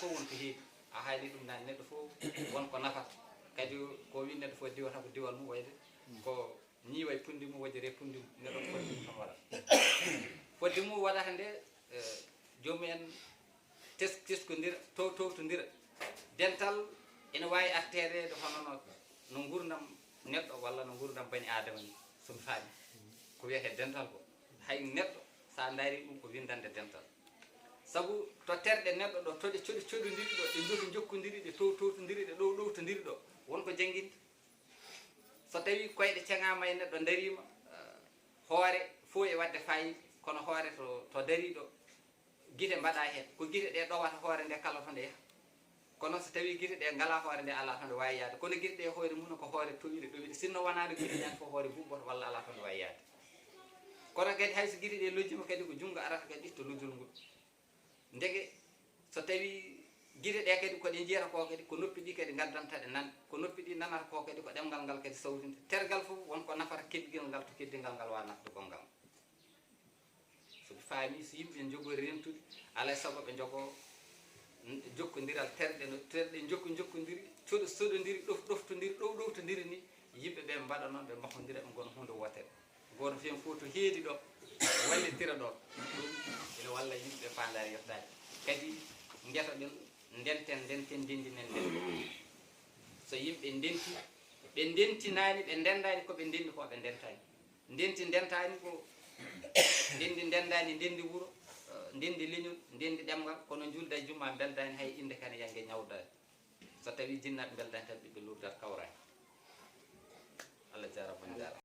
fof wonko heedi a haali ɗum nani neɗɗo fof wonko nafata kadi ko wi neɗɗo fof diwata ko diwal mum wayde ko ñiiwa e pundi mum wojjere pundi mum neɗɗo fodde mum tan waɗa fodde mum waɗata nde jomumen teskodira towtodira dental ene wawi arterede hono no gurdam neɗɗo walla no gurdam bani adama ni somi faami ko wiyete dental ko hay neɗɗo sa daari ɗum ko windande dental sabu to terɗe neɗɗo ɗo toɗe coɗodiri ɗo ɗe jokkodiri ɗe towtodiri ɗe ɗowtodiri ɗo wonko jangguinde so tawi koyɗe ceŋama e neɗɗo darima hoore fof e wadde fayida kono hoore to dari ɗo guite mbaɗa hen ko guite ɗe ɗowata hoore nde kala to nde yaha kono so tawi guite ɗe ngala hoore nde ala to nde wawi yaade kono guite ɗe hoore mum ko hoore towiɗe ɗowiɗe sinno wonade guite ñan fof hoore bubboto walla ala to nde wawi yaade kono kadi hayso guite ɗe lojjima kadi ko junggo arata kadi to lojjol ngol ndege so tawi guite ɗe kadi koɗe jiyata ko kadi ko noppi ɗi kadi gaddanta ɗe nan ko noppi ɗi nanata ko kadi ko ɗemgal ngal kadi sawtinte tergal fof wonko nafata keddigal ngal to keddigal ngal wawa nafde gongal soɓe faami so yimɓe jogori rentude alay saago ɓe jogo jokkodiral terɗe no terɗe jokkodiri soɗodiri ɗoftodiri ɗowtodiri ni yimɓe ɓe mbaɗa noon ɓe mahodira ɓe gona hunde wotere goto fen fof to heedi ɗo wallitira ɗon ɗum ene walla yimɓe fandare yettade kadi gueto ɗen ndenten ndendinen nden so yimɓe ndenti ɓe ndentinani ɓe ndendani koɓe ndendi ko ɓe ndentani ndenti ndentani ko ndendi ndendani ndendi wuuro ndendi leñol ndendi ɗemgal kono julda e jumma beldani hay inde kane yangue ñawdani so tawi jinnaɓe beldani tan ɓiɓɓe lurdata kawrani Allah jarama on jarama